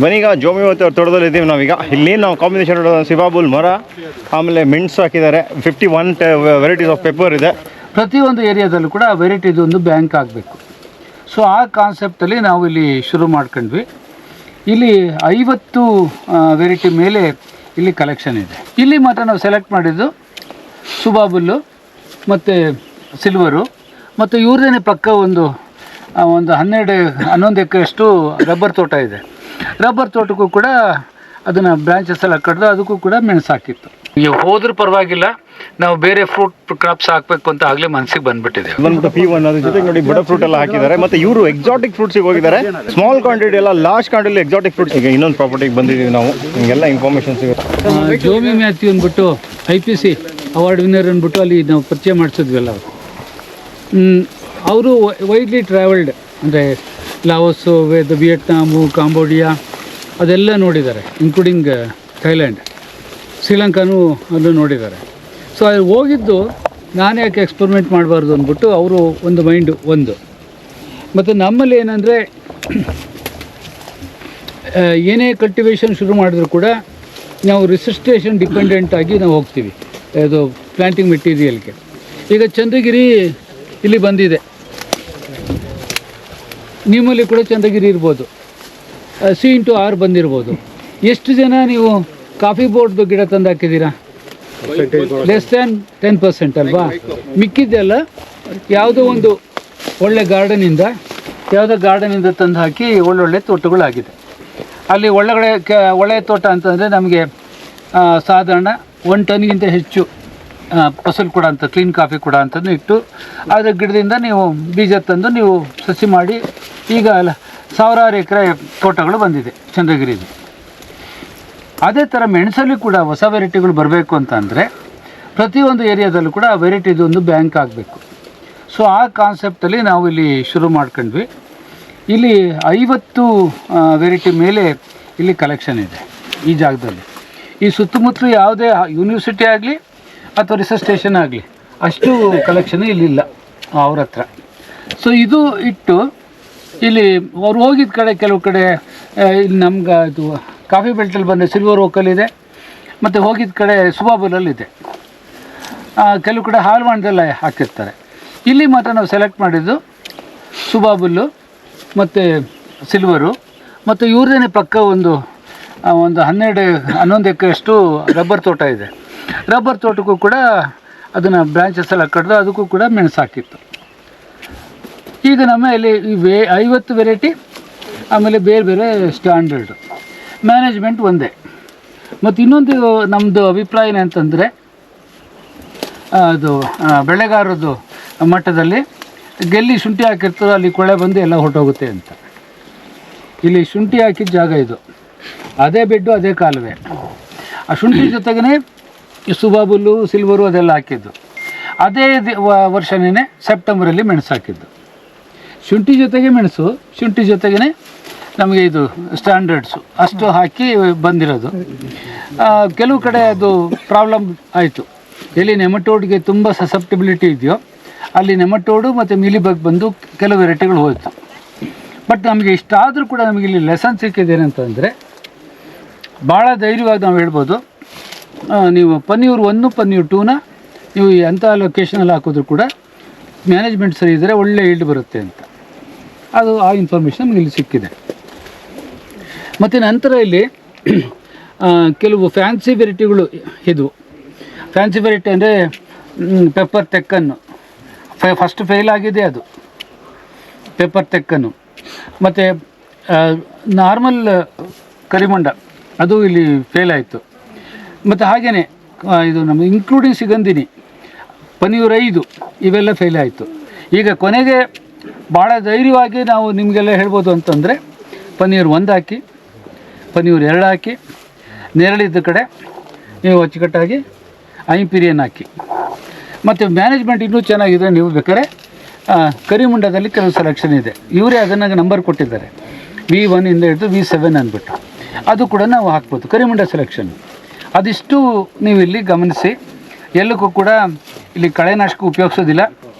ಬನ್ನೀಗ ಜೋಮಿ ಅವ್ರ ತೋಟದಲ್ಲಿ ಇದ್ದೀವಿ ನಾವೀಗ. ಇಲ್ಲಿ ನಾವು ಕಾಂಬಿನೇಷನ್ ಸಿಬಾಬುಲ್ ಮರ, ಆಮೇಲೆ ಮೆಣಸು ಹಾಕಿದ್ದಾರೆ. 51 ವೆರೈಟೀಸ್ ಆಫ್ ಪೆಪ್ಪರ್ ಇದೆ. ಪ್ರತಿಯೊಂದು ಏರಿಯಾದಲ್ಲೂ ಕೂಡ ವೆರೈಟಿದು ಒಂದು ಬ್ಯಾಂಕ್ ಆಗಬೇಕು. ಸೊ ಆ ಕಾನ್ಸೆಪ್ಟಲ್ಲಿ ನಾವು ಇಲ್ಲಿ ಶುರು ಮಾಡ್ಕೊಂಡ್ವಿ. ಇಲ್ಲಿ 50 ವೆರೈಟಿ ಮೇಲೆ ಇಲ್ಲಿ ಕಲೆಕ್ಷನ್ ಇದೆ. ಇಲ್ಲಿ ಮಾತ್ರ ನಾವು ಸೆಲೆಕ್ಟ್ ಮಾಡಿದ್ದು ಸುಬಾಬುಲ್ಲು ಮತ್ತು ಸಿಲ್ವರು, ಮತ್ತು ಇವ್ರದೇ ಪಕ್ಕ ಒಂದು 11 ಎಕರೆಯಷ್ಟು ರಬ್ಬರ್ ತೋಟ ಇದೆ. ರಬ್ಬರ್ ತೋಟಕ್ಕೂ ಕೂಡ ಅದನ್ನು ಬ್ರಾಂಚಸ್ ಎಲ್ಲ ಕಡ್ದು ಅದಕ್ಕೂ ಕೂಡ ಮೆಣಸು ಹಾಕಿತ್ತು. ಈಗ ಹೋದ್ರೂ ಪರವಾಗಿಲ್ಲ, ನಾವು ಬೇರೆ ಫ್ರೂಟ್ ಕ್ರಾಪ್ಸ್ ಹಾಕಬೇಕು ಅಂತ ಆಗಲೇ ಮನಸ್ಸಿಗೆ ಬಂದ್ಬಿಟ್ಟಿದೆ. ಬಂದ್ಬಿಟ್ಟು P1 ಅದ್ರ ಜೊತೆಗೆ ನೋಡಿ ಬಡ ಫ್ರೂಟ್ ಎಲ್ಲ ಹಾಕಿದ್ದಾರೆ. ಮತ್ತು ಇವರು ಎಕ್ಸಾಟಿಕ್ ಫ್ರೂಟ್ಸಿಗೆ ಹೋಗಿದ್ದಾರೆ. ಸ್ಮಾಲ್ ಕ್ವಾಂಟಿಟಿ ಎಲ್ಲ ಲಾರ್ಜ್ ಕ್ವಾಂಟಿಟಿ ಎಕ್ಸಾಟಿಕ್ ಫ್ರೂಟ್ಸ್. ಈಗ ಇನ್ನೊಂದು ಪ್ರಾಪರ್ಟಿಗೆ ಬಂದಿದ್ದೀವಿ ನಾವು, ನಿಮಗೆಲ್ಲ ಇನ್ಫಾರ್ಮೇಷನ್ ಸಿಗುತ್ತೆ. ಜೋಮಿ ಮ್ಯಾಥ್ಯೂ ಅಂದ್ಬಿಟ್ಟು IPC ಅವಾರ್ಡ್ ವಿನ್ನರ್ ಅಂದ್ಬಿಟ್ಟು ಅಲ್ಲಿ ನಾವು ಪರಿಚಯ ಮಾಡಿಸಿದ್ವಲ್ಲ ಅವರು ವೈಡ್ಲಿ ಟ್ರಾವೆಲ್ಡ್, ಅಂದರೆ ಲಾವೋಸು, ವಿಯೆಟ್ನಾಮು, ಕಾಂಬೋಡಿಯಾ ಅದೆಲ್ಲ ನೋಡಿದ್ದಾರೆ, ಇನ್ಕ್ಲೂಡಿಂಗ್ ಥೈಲ್ಯಾಂಡ್, ಶ್ರೀಲಂಕಾನೂ ಅಲ್ಲೂ ನೋಡಿದ್ದಾರೆ. ಸೊ ಅಲ್ಲಿ ಹೋಗಿದ್ದು ನಾನು ಯಾಕೆ ಎಕ್ಸ್ಪರಿಮೆಂಟ್ ಮಾಡಬಾರ್ದು ಅಂದ್ಬಿಟ್ಟು ಅವರು ಒಂದು ಮೈಂಡು ಒಂದು. ಮತ್ತು ನಮ್ಮಲ್ಲಿ ಏನಂದರೆ ಏನೇ ಕಲ್ಟಿವೇಷನ್ ಶುರು ಮಾಡಿದ್ರು ಕೂಡ ನಾವು ರಿಸಿಸ್ಟೇಷನ್ ಡಿಪೆಂಡೆಂಟ್ ಆಗಿ ನಾವು ಹೋಗ್ತೀವಿ ಅದು ಪ್ಲ್ಯಾಂಟಿಂಗ್ ಮೆಟೀರಿಯಲ್ಗೆ. ಈಗ ಚಂದ್ರಗಿರಿ ಇಲ್ಲಿ ಬಂದಿದೆ, ನಿಮ್ಮಲ್ಲಿ ಕೂಡ ಚಂದ್ರಗಿರಿ ಇರ್ಬೋದು, C/R ಬಂದಿರ್ಬೋದು. ಎಷ್ಟು ಜನ ನೀವು ಕಾಫಿ ಬೋರ್ಡ್ದು ಗಿಡ ತಂದು ಹಾಕಿದ್ದೀರಾ? ಲೆಸ್ ದ್ಯಾನ್ 10% ಅಲ್ವಾ? ಮಿಕ್ಕಿದ್ದೆಲ್ಲ ಯಾವುದೋ ಒಂದು ಒಳ್ಳೆ ಗಾರ್ಡನಿಂದ ತಂದು ಹಾಕಿ ಒಳ್ಳೊಳ್ಳೆ ತೋಟಗಳಾಗಿದೆ. ಅಲ್ಲಿ ಒಳ್ಳೆಯ ತೋಟ ಅಂತಂದರೆ ನಮಗೆ ಸಾಧಾರಣ 1 ಟನ್ಗಿಂತ ಹೆಚ್ಚು ಫಸಲು ಕೊಡ ಅಂತ ಕ್ಲೀನ್ ಕಾಫಿ ಕೊಡ ಅಂತಂದು ಇಟ್ಟು ಅದರ ಗಿಡದಿಂದ ನೀವು ಬೀಜ ತಂದು ನೀವು ಸಸಿ ಮಾಡಿ ಈಗ 1000 ಎಕರೆ ತೋಟಗಳು ಬಂದಿದೆ ಚಂದ್ರಗಿರಿದು. ಅದೇ ಥರ ಮೆಣಸಲ್ಲಿ ಕೂಡ ಹೊಸ ವೆರೈಟಿಗಳು ಬರಬೇಕು ಅಂತ ಅಂದರೆ ಪ್ರತಿಯೊಂದು ಏರಿಯಾದಲ್ಲೂ ಕೂಡ ವೆರೈಟಿದು ಒಂದು ಬ್ಯಾಂಕ್ ಆಗಬೇಕು. ಸೊ ಆ ಕಾನ್ಸೆಪ್ಟಲ್ಲಿ ನಾವು ಇಲ್ಲಿ ಶುರು ಮಾಡ್ಕೊಂಡ್ವಿ. ಇಲ್ಲಿ 50 ವೆರೈಟಿ ಮೇಲೆ ಇಲ್ಲಿ ಕಲೆಕ್ಷನ್ ಇದೆ ಈ ಜಾಗದಲ್ಲಿ. ಈ ಸುತ್ತಮುತ್ತಲು ಯಾವುದೇ ಯೂನಿವರ್ಸಿಟಿ ಆಗಲಿ ಅಥವಾ ರಿಸರ್ಚ್ ಸ್ಟೇಷನ್ ಆಗಲಿ ಅಷ್ಟು ಕಲೆಕ್ಷನ್ ಇಲ್ಲಿಲ್ಲ ಅವ್ರ ಹತ್ರ. ಸೊ ಇದು ಇಟ್ಟು ಇಲ್ಲಿ ಅವ್ರು ಹೋಗಿದ್ದ ಕಡೆ ಕೆಲವು ಕಡೆ ಇಲ್ಲಿ ನಮ್ಗೆ ಅದು ಕಾಫಿ ಬೆಲ್ಟಲ್ಲಿ ಬಂದರೆ ಸಿಲ್ವರ್ ಓಕಲ್ಲಿದೆ, ಮತ್ತು ಹೋಗಿದ್ದ ಕಡೆ ಸುಬಾಬುಲಲ್ಲಿದೆ, ಕೆಲವು ಕಡೆ ಹಾಲ್ವಾಣದಲ್ಲ ಹಾಕಿರ್ತಾರೆ. ಇಲ್ಲಿ ಮಾತ್ರ ನಾವು ಸೆಲೆಕ್ಟ್ ಮಾಡಿದ್ದು ಸುಬಾಬುಲ್ಲು ಮತ್ತು ಸಿಲ್ವರು, ಮತ್ತು ಇವ್ರದೇ ಪಕ್ಕ ಒಂದು 11 ಎಕರೆಯಷ್ಟು ರಬ್ಬರ್ ತೋಟ ಇದೆ. ರಬ್ಬರ್ ತೋಟಕ್ಕೂ ಕೂಡ ಅದನ್ನು ಬ್ರಾಂಚಸ್ ಎಲ್ಲ ಕಡ್ದು ಅದಕ್ಕೂ ಕೂಡ ಮೆಣಸು ಹಾಕಿತ್ತು. ಈಗ ನಮ್ಮಲ್ಲಿ 50 ವೆರೈಟಿ, ಆಮೇಲೆ ಬೇರೆ ಬೇರೆ ಸ್ಟ್ಯಾಂಡರ್ಡು, ಮ್ಯಾನೇಜ್ಮೆಂಟ್ ಒಂದೇ. ಮತ್ತು ಇನ್ನೊಂದು ನಮ್ಮದು ಅಭಿಪ್ರಾಯ ಏನಂತಂದರೆ ಅದು ಬೆಳೆಗಾರದ್ದು ಮಟ್ಟದಲ್ಲಿ ಗೆಲ್ಲಿ ಶುಂಠಿ ಹಾಕಿರ್ತದೋ ಅಲ್ಲಿ ಕೊಳೆ ಬಂದು ಎಲ್ಲ ಹೊರಟೋಗುತ್ತೆ ಅಂತ. ಇಲ್ಲಿ ಶುಂಠಿ ಹಾಕಿದ ಜಾಗ ಇದು, ಅದೇ ಬೆಡ್ಡು ಅದೇ ಕಾಲುವೆ. ಆ ಶುಂಠಿ ಜೊತೆಗೇ ಈ ಸುಬಾಬುಲ್ಲು ಸಿಲ್ವರು ಅದೆಲ್ಲ ಹಾಕಿದ್ದು. ಅದೇ ವರ್ಷನೇ ಸೆಪ್ಟೆಂಬರಲ್ಲಿ ಮೆಣಸು ಹಾಕಿದ್ದು. ಶುಂಠಿ ಜೊತೆಗೆ ಮೆಣಸು, ಶುಂಠಿ ಜೊತೆಗೇ ನಮಗೆ ಇದು ಸ್ಟ್ಯಾಂಡರ್ಡ್ಸು ಅಷ್ಟು ಹಾಕಿ ಬಂದಿರೋದು. ಕೆಲವು ಕಡೆ ಅದು ಪ್ರಾಬ್ಲಮ್ ಆಯಿತು. ಎಲ್ಲಿ ನೆಮಟೋಡ್ಗೆ ತುಂಬ ಸಸೆಪ್ಟಿಬಿಲಿಟಿ ಇದೆಯೋ ಅಲ್ಲಿ ನೆಮಟೋಡು ಮತ್ತು ಮಿಲಿಬಗ್ ಬಂದು ಕೆಲವು ವೆರೈಟಿಗಳು ಹೋಯಿತು. ಬಟ್ ನಮಗೆ ಇಷ್ಟಾದರೂ ಕೂಡ ನಮಗೆ ಇಲ್ಲಿ ಲೆಸನ್ ಸಿಕ್ಕಿದ್ದೇನೆಂತಂದರೆ ಭಾಳ ಧೈರ್ಯವಾಗಿ ನಾವು ಹೇಳ್ಬೋದು, ನೀವು ಪನ್ನೀರ್ 1 ಪನ್ನೀರ್ 2ನ ನೀವು ಎಂಥ ಲೊಕೇಶನಲ್ಲಿ ಹಾಕಿದ್ರು ಕೂಡ ಮ್ಯಾನೇಜ್ಮೆಂಟ್ ಸರಿ ಇದ್ದರೆ ಒಳ್ಳೆ ಈಲ್ಡ್ ಬರುತ್ತೆ ಅಂತ. ಅದು ಆ ಇನ್ಫಾರ್ಮೇಷನ್ ನಮಗೆ ಇಲ್ಲಿ ಸಿಕ್ಕಿದೆ. ಮತ್ತು ನಂತರ ಇಲ್ಲಿ ಕೆಲವು ಫ್ಯಾನ್ಸಿ ವೆರೈಟಿಗಳು ಇದು. ಫ್ಯಾನ್ಸಿ ವೆರೈಟಿ ಅಂದರೆ ಪೆಪ್ಪರ್ ತೆಕ್ಕನ್ನು ಫಸ್ಟ್ ಫೇಲ್ ಆಗಿದೆ, ಅದು ಪೆಪ್ಪರ್ ತೆಕ್ಕನ್ನು. ಮತ್ತು ನಾರ್ಮಲ್ ಕರಿಮಂಡ ಅದು ಇಲ್ಲಿ ಫೇಲ್ ಆಯಿತು. ಮತ್ತು ಹಾಗೆಯೇ ಇದು ನಮ್ಮ ಇನ್ಕ್ಲೂಡಿಂಗ್ ಸಿಗಂದಿನಿ, ಪನ್ನೀರ್ 5 ಇವೆಲ್ಲ ಫೇಲ್ ಆಯಿತು. ಈಗ ಕೊನೆಗೆ ಭಾಳ ಧೈರ್ಯವಾಗಿ ನಾವು ನಿಮಗೆಲ್ಲ ಹೇಳ್ಬೋದು ಅಂತಂದರೆ ಪನ್ನೀರ್ 1 ಹಾಕಿ, ಪನ್ನೀರ್ 2 ಹಾಕಿ, ನೆರಳಿದ್ದ ಕಡೆ ನೀವು ಅಚ್ಚುಕಟ್ಟಾಗಿ ಐಂಪೀರಿಯನ್ ಹಾಕಿ. ಮತ್ತು ಮ್ಯಾನೇಜ್ಮೆಂಟ್ ಇನ್ನೂ ಚೆನ್ನಾಗಿದೆ. ನೀವು ಬೇಕಾದ್ರೆ ಕರಿಮುಂಡದಲ್ಲಿ ಕೆಲವು ಸೆಲೆಕ್ಷನ್ ಇದೆ, ಇವರೇ ಅದನ್ನು ನಂಬರ್ ಕೊಟ್ಟಿದ್ದಾರೆ, V1 ಇಂದ ಹಿಡಿದು V7 ಅಂದ್ಬಿಟ್ಟು. ಅದು ಕೂಡ ನಾವು ಹಾಕ್ಬೋದು, ಕರಿಮುಂಡ ಸೆಲೆಕ್ಷನ್. ಅದಿಷ್ಟು ನೀವು ಇಲ್ಲಿ ಗಮನಿಸಿ. ಎಲ್ಲಕ್ಕೂ ಕೂಡ ಇಲ್ಲಿ ಕಳೆನಾಶಕ ಉಪಯೋಗಿಸೋದಿಲ್ಲ,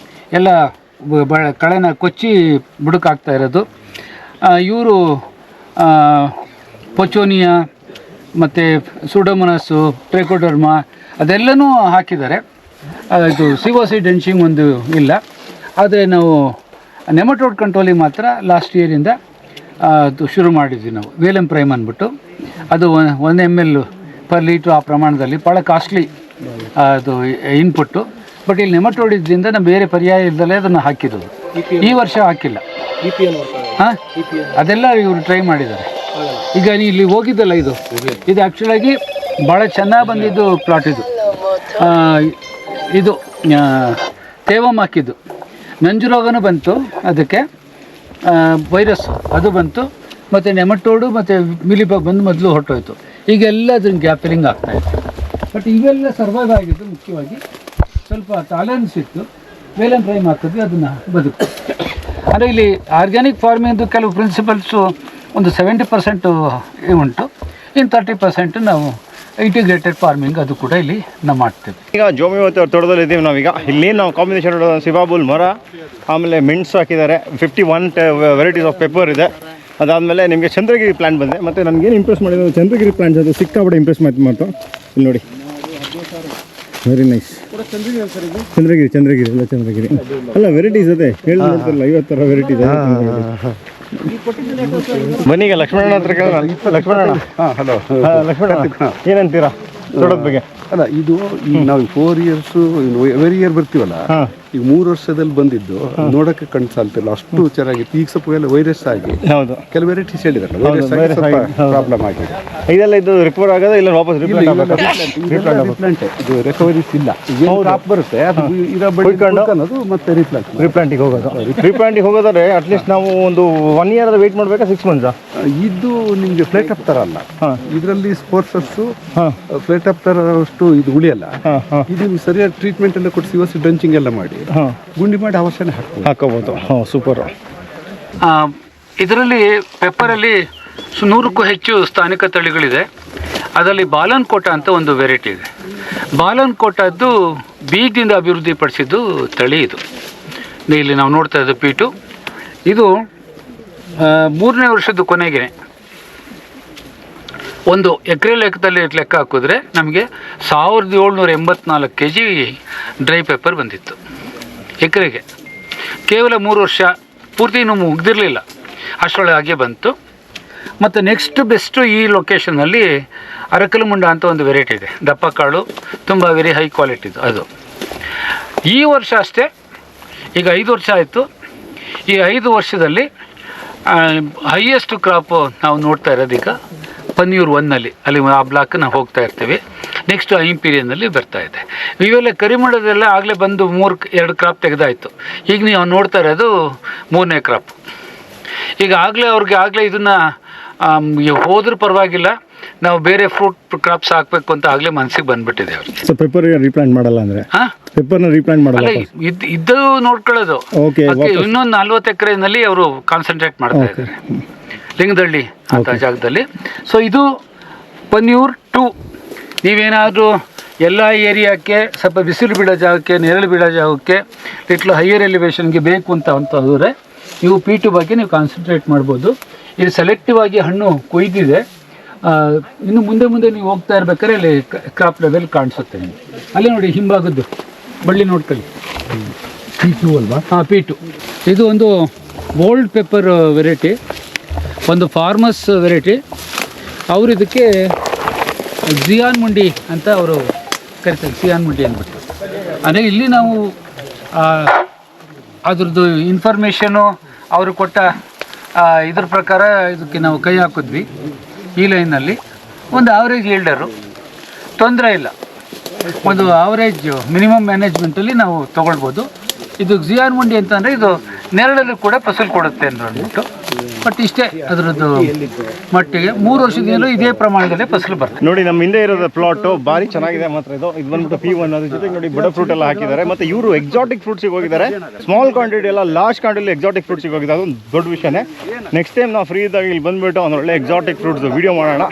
ಎಲ್ಲ ಕಳೆನ ಕೊಚ್ಚಿ ಬುಡಕ್ಕೆ ಹಾಕ್ತಾ ಇರೋದು. ಇವರು ಪೊಚೋನಿಯಾ ಮತ್ತು ಸೂಡೋಮೊನಾಸು, ಟ್ರೈಕೋಡರ್ಮಾ ಅದೆಲ್ಲನೂ ಹಾಕಿದ್ದಾರೆ. ಇದು ಸಿವೋಸಿ ಡೆನ್ಶಿಂಗ್ ಒಂದು ಇಲ್ಲ. ಆದರೆ ನಾವು ನೆಮಟೋಡ್ ಕಂಟ್ರೋಲಿಗೆ ಮಾತ್ರ ಲಾಸ್ಟ್ ಇಯರಿಂದ ಅದು ಶುರು ಮಾಡಿದ್ವಿ ನಾವು. ವೇಲಂ ಪ್ರೈಮ್ ಅಂದ್ಬಿಟ್ಟು ಅದು 1 ml ಪರ್ ಲೀಟ್ರ್ ಆ ಪ್ರಮಾಣದಲ್ಲಿ ಭಾಳ ಕಾಸ್ಟ್ಲಿ ಅದು ಇನ್ಪುಟ್ಟು. ಬಟ್ ಇಲ್ಲಿ ನೆಮಟೋಡ್ ಇದ್ರಿಂದ ನಾವು ಬೇರೆ ಪರ್ಯಾಯ ಇಲ್ಲದಲ್ಲೇ ಅದನ್ನು ಹಾಕಿರೋದು. ಈ ವರ್ಷ ಹಾಕಿಲ್ಲ. ಹಾಂ, ಅದೆಲ್ಲ ಇವರು ಟ್ರೈ ಮಾಡಿದ್ದಾರೆ. ಈಗ ನೀವು ಇಲ್ಲಿ ಹೋಗಿದ್ದಲ್ಲ, ಇದು ಆ್ಯಕ್ಚುಲಾಗಿ ಭಾಳ ಚೆನ್ನಾಗಿ ಬಂದಿದ್ದು ಪ್ಲಾಟ್ ಇದು. ಇದು ತೇವಮ್ ಹಾಕಿದ್ದು. ನಂಜು ರೋಗನೂ ಬಂತು, ಅದಕ್ಕೆ ವೈರಸ್ಸು ಅದು ಬಂತು, ಮತ್ತು ನೆಮಟೋಡು ಮತ್ತು ಮಿಲಿಬಗ್ ಬಂದು ಮೊದಲು ಹೊರಟೋಯ್ತು. ಈಗೆಲ್ಲ ಅದನ್ನು ಗ್ಯಾಪಲಿಂಗ್ ಆಗ್ತಾಯಿತ್ತು. ಬಟ್ ಇವೆಲ್ಲ ಸರ್ವೈವ್ ಆಗಿದ್ದು ಮುಖ್ಯವಾಗಿ ಸ್ವಲ್ಪ ಟಾಲರೆನ್ಸ್ ಇತ್ತು. ವೇಲಂ ಪ್ರೈಮ್ ಹಾಕಿದ್ವಿ, ಅದನ್ನು ಬದುಕು. ಅಂದರೆ ಇಲ್ಲಿ ಆರ್ಗ್ಯಾನಿಕ್ ಫಾರ್ಮಿಂಗ್ದು ಕೆಲವು ಪ್ರಿನ್ಸಿಪಲ್ಸು ಒಂದು 70% ಉಂಟು. ಇನ್ನು 30% ನಾವು ಇಂಟಿಗ್ರೇಟೆಡ್ ಫಾರ್ಮಿಂಗ್ ಅದು ಕೂಡ ಇಲ್ಲಿ ನಾವು ಮಾಡ್ತೇವೆ. ಈಗ ಜೋಮಿವತಿ ಅವ್ರ ತೋಟದಲ್ಲಿ ಇದ್ದೀವಿ ನಾವೀಗ. ಇಲ್ಲಿ ನಾವು ಕಾಂಬಿನೇಷನ್ ಸಿಬಾಬುಲ್ ಮರ, ಆಮೇಲೆ ಮೆಣಸು ಹಾಕಿದ್ದಾರೆ. 51 ವೆರೈಟೀಸ್ ಆಫ್ ಪೆಪ್ಪರ್ ಇದೆ. ಅದಾದಮೇಲೆ ನಿಮಗೆ ಚಂದ್ರಗಿರಿ ಪ್ಲಾಂಟ್ ಬಂದೆ. ಮತ್ತು ನನಗೇನು ಇಂಪ್ರೆಸ್ ಮಾಡಿದ್ರು ಚಂದ್ರಗಿರಿ ಪ್ಲಾಂಟ್ಸ್, ಅದು ಸಿಕ್ಕಾಬಿಟ್ಟೆ ಇಂಪ್ರೆಸ್ ಮಾಡ್ತು. ಇಲ್ಲಿ ನೋಡಿ, ವೆರಿ ನೈಸ್. ಚಂದ್ರಗಿರಿ ಎಲ್ಲ ಚಂದ್ರಗಿರಿ ಅಲ್ಲ, ವೆರೈಟೀಸ್ ಅದೇ ಹೇಳ್ತಾರಲ್ಲ, 50 ಥರ ವೆರೈಟೀಸ್. ಬನ್ನಿ ಈಗ ಲಕ್ಷ್ಮಣನ ಹತ್ರ ಕೇಳೋಣ. ಲಕ್ಷ್ಮಣಣ್ಣ, ಹಲೋ. ಲಕ್ಷ್ಮಣ ಏನಂತೀರಾ ತೋಟದ ಬಗ್ಗೆ? ಅಲ್ಲ, ಇದು ಈಗ ನಾವು 4 years ಎವ್ರಿ ಇಯರ್ ಬರ್ತೀವಲ್ಲ, ಈಗ 3 ವರ್ಷದಲ್ಲಿ ಬಂದಿದ್ದು ನೋಡಕ್ಕೆ ಕಣ್ ಸಾಲ್ತಿಲ್ಲ, ಅಷ್ಟು ಚೆನ್ನಾಗಿತ್ತು. ಈಗ ಸ್ವಲ್ಪ ಎಲ್ಲ ವೈರಸ್ ಆಗಿ ಹೌದು ಕೆಲವು ವೆರೈಟೀಸ್ ಹೇಳಿದಾರಲ್ಲ, ವೈರಸ್ ಆಗಿ ಪ್ರಾಬ್ಲಮ್ ಆಗಿದೆ. ಇದೆಲ್ಲ ಇದು ರಿಕವರ್ ಆಗೋದ ಇಲ್ಲ ವಾಪಸ್ ರಿಪ್ಲಾಂಟ್ ಇದು ರಿಕವರೀಸ್ ಇಲ್ಲ. ಕ್ರಾಪ್ ಬರುತ್ತೆ, ಅದು ಅನ್ನೋದು ಮತ್ತೆ ರಿಪ್ಲಾಂಟಿಗೆ ಹೋಗೋದು. ರಿಪ್ಲಾಂಟಿಗೆ ಹೋಗೋದಾದ್ರೆ ಅಟ್ಲೀಸ್ಟ್ ನಾವು ಒಂದು 1 year ವೆಯ್ಟ್ ಮಾಡಬೇಕಾ 6 months? ಇದು ನಿಮಗೆ ಫ್ಲೇಟ್ ಅಪ್ ತರ ಅಲ್ಲ, ಇದರಲ್ಲಿ ಸ್ಪೋರ್ಟ್ಸಸ್ಸು ಫ್ಲೇಟ್ ಅಪ್ ತರ ಅಷ್ಟು ಇದು ಉಳಿಯಲ್ಲ. ಇದು ಸರಿಯಾದ ಟ್ರೀಟ್ಮೆಂಟ್ ಎಲ್ಲ ಕೊಟ್ಟು ಸಿವಸಿ ಡ್ರಂಚಿಂಗ್ ಎಲ್ಲ ಮಾಡಿ ಗುಂಡಿ ಮಾಡಿ ಅವಶ್ಯನೇ ಹಾಕೋಬೋದು. ಸೂಪರ್. ಇದರಲ್ಲಿ ಪೆಪ್ಪರಲ್ಲಿ 100ಕ್ಕೂ ಹೆಚ್ಚು ಸ್ಥಾನಿಕ ತಳಿಗಳಿದೆ. ಅದರಲ್ಲಿ ಬಾಲನ್ಕೋಟ ಅಂತ ಒಂದು ವೆರೈಟಿ ಇದೆ. ಬಾಲನ್ಕೋಟದ್ದು ಬೀಜದಿಂದ ಅಭಿವೃದ್ಧಿಪಡಿಸಿದ್ದು ತಳಿ ಇದು. ಇಲ್ಲಿ ನಾವು ನೋಡ್ತಾ ಇದ್ದು ಪೀಟು. ಇದು 3ನೇ ವರ್ಷದ ಕೊನೆಗೆ ಒಂದು ಎಕರೆ ಲೆಕ್ಕದಲ್ಲಿ ಲೆಕ್ಕ ಹಾಕಿದ್ರೆ ನಮಗೆ 1784 kg ಡ್ರೈ ಪೆಪ್ಪರ್ ಬಂದಿತ್ತು ಎಕರೆಗೆ. ಕೇವಲ 3 ವರ್ಷ ಪೂರ್ತಿ ಇನ್ನೂ ಮುಗ್ದಿರಲಿಲ್ಲ, ಅಷ್ಟರೊಳಗೆ ಬಂತು. ಮತ್ತು ನೆಕ್ಸ್ಟ್ ಬೆಸ್ಟು ಈ ಲೊಕೇಶನಲ್ಲಿ ಅರಕಲಮುಂಡ ಅಂತ ಒಂದು ವೆರೈಟಿ ಇದೆ, ದಪ್ಪ ಕಾಳು, ತುಂಬ ವೆರಿ ಹೈ ಕ್ವಾಲಿಟಿದು. ಅದು ಈ ವರ್ಷ ಅಷ್ಟೇ, ಈಗ 5 ವರ್ಷ ಆಯಿತು. ಈ 5 ವರ್ಷದಲ್ಲಿ ಹೈಯೆಸ್ಟ್ ಕ್ರಾಪು ನಾವು ನೋಡ್ತಾ ಇರೋದೀಗ ಪನ್ಯೂರ್ 1ನಲ್ಲಿ, ಅಲ್ಲಿ ಆ ಬ್ಲಾಕ್ ನಾವು ಹೋಗ್ತಾ ಇರ್ತೀವಿ. ನೆಕ್ಸ್ಟು ಐಂಪೀರಿಯನ್ನಲ್ಲಿ ಬರ್ತಾ ಇದೆ. ಇವೆಲ್ಲ ಕರಿಮಣ್ಣದೆಲ್ಲ ಆಗಲೇ ಬಂದು 2 ಕ್ರಾಪ್ ತೆಗೆದಾಯಿತು. ಈಗ ನೀವು ನೋಡ್ತಾ ಇರೋದು 3ನೇ ಕ್ರಾಪ್. ಈಗ ಆಗಲೇ ಇದನ್ನು ಹೋದ್ರೂ ಪರವಾಗಿಲ್ಲ, ನಾವು ಬೇರೆ ಫ್ರೂಟ್ ಕ್ರಾಪ್ಸ್ ಹಾಕಬೇಕು ಅಂತ ಆಗಲೇ ಮನಸ್ಸಿಗೆ ಬಂದುಬಿಟ್ಟಿದೆ ಅವ್ರಿಗೆ. ಸೊ ಪೆಪ್ಪರ್ ರೀಪ್ಲಾಂಟ್ ಮಾಡಲ್ಲ ಅಂದರೆ? ಪೆಪ್ಪರ್ನ ರೀಪ್ಲಾಂಟ್ ಮಾಡಲ್ಲ, ಇದ್ದು ನೋಡ್ಕೊಳ್ಳೋದು. ಇನ್ನೊಂದು 40 ಎಕರೆನಲ್ಲಿ ಅವರು ಕಾನ್ಸಂಟ್ರೇಟ್ ಮಾಡ್ತಾ ಇದ್ದಾರೆ, ಲಿಂಗದಳ್ಳಿ ಅಂತ ಜಾಗದಲ್ಲಿ. ಸೊ ಇದು ಪನ್ಯೂರ್ 2. ನೀವೇನಾದರೂ ಎಲ್ಲ ಏರಿಯಾಕ್ಕೆ ಸ್ವಲ್ಪ ಬಿಸಿಲು ಬೀಳೋ ಜಾಗಕ್ಕೆ, ನೆರಳು ಬೀಳೋ ಜಾಗಕ್ಕೆ, ಲಿಟ್ಲು ಹೈಯರ್ ಎಲಿವೇಷನ್ಗೆ ಬೇಕು ಅಂತಂದರೆ ನೀವು P2 ಬಗ್ಗೆ ನೀವು ಕಾನ್ಸಂಟ್ರೇಟ್ ಮಾಡ್ಬೋದು. ಇದು ಸೆಲೆಕ್ಟಿವ್ ಆಗಿ ಹಣ್ಣು ಕೊಯ್ದಿದೆ. ಇನ್ನು ಮುಂದೆ ನೀವು ಹೋಗ್ತಾ ಇರ್ಬೇಕಾದ್ರೆ ಅಲ್ಲಿ ಕ್ರಾಪ್ ಲೆವೆಲ್ ಕಾಣಿಸುತ್ತೆ ನಿಮಗೆ. ಅಲ್ಲಿ ನೋಡಿ ಹಿಂಭಾಗದ್ದು ಬಳ್ಳಿ ನೋಡ್ಕೊಳ್ಳಿ, P2 ಅಲ್ವಾ? P2. ಇದು ಒಂದು ಓಲ್ಡ್ ಪೆಪ್ಪರ್ ವೆರೈಟಿ, ಒಂದು ಫಾರ್ಮರ್ಸ್ ವೆರೈಟಿ. ಅವರು ಇದಕ್ಕೆ ಜಿಯಾನ್ ಮುಂಡಿ ಅಂತ ಅವರು ಕರಿತಾರೆ, ಜಿಯಾನ್ ಮುಂಡಿ ಅಂದ್ಬಿಟ್ಟು. ಅಂದರೆ ಇಲ್ಲಿ ನಾವು ಅದ್ರದ್ದು ಇನ್ಫಾರ್ಮೇಷನು ಅವರು ಕೊಟ್ಟ ಇದ್ರ ಪ್ರಕಾರ ಇದಕ್ಕೆ ನಾವು ಕೈ ಹಾಕಿದ್ವಿ. ಈ ಲೈನಲ್ಲಿ ಒಂದು ಆವ್ರೇಜ್ ಈಲ್ಡರು, ತೊಂದರೆ ಇಲ್ಲ. ಒಂದು ಆವ್ರೇಜ್ ಮಿನಿಮಮ್ ಮ್ಯಾನೇಜ್ಮೆಂಟಲ್ಲಿ ನಾವು ತೊಗೊಳ್ಬೋದು. ಇದು ಜಿಯಾನ್ ಮುಂಡಿ ಅಂತಂದರೆ ಇದು ನೆರಳಲ್ಲಿ ಕೂಡ ಫಸಲು ಕೊಡುತ್ತೆ ಅಂದ್ಬಿಟ್ಟು. ಬಟ್ ಇಷ್ಟೇ ಅದರದ್ದು ಮಟ್ಟಿಗೆ 3 ವರ್ಷದಿಂದಲೂ ಇದೇ ಪ್ರಮಾಣದಲ್ಲಿ ಫಸಲು ಬರ್ತದೆ. ನೋಡಿ ನಮ್ಮ ಹಿಂದೆ ಇರೋದು ಪ್ಲಾಟು ಭಾರಿ ಚೆನ್ನಾಗಿದೆ ಮಾತ್ರ. ಇದು ಬಂದ್ಬಿಟ್ಟು P1. ಅದ್ರ ಜೊತೆಗೆ ನೋಡಿ ಬಡ ಫ್ರೂಟ್ ಎಲ್ಲ ಹಾಕಿದ್ದಾರೆ. ಮತ್ತು ಇವರು ಎಕ್ಸಾಟಿಕ್ ಫ್ರೂಟ್ಸಿಗೆ ಹೋಗಿದ್ದಾರೆ. ಸ್ಮಾಲ್ ಕ್ವಾಂಟಿಟಿ ಎಲ್ಲ ಲಾರ್ಜ್ ಕ್ವಾಂಟಿಟಿ ಎಕ್ಸಾಟಿಕ್ ಫ್ರೂಟ್ಸಿಗೆ ಹೋಗಿದ್ದಾರೆ. ಅದೊಂದು ದೊಡ್ಡ ವಿಷಯನೇ. ನೆಕ್ಸ್ಟ್ ಟೈಮ್ ನಾವು ಫ್ರೀ ಇದ್ದಾಗ ಇಲ್ಲಿ ಬಂದುಬಿಟ್ಟು ಒಂದು ಒಳ್ಳೆ ಎಕ್ಸಾಟಿಕ್ ಫ್ರೂಟ್ಸ್ ವಿಡಿಯೋ ಮಾಡೋಣ.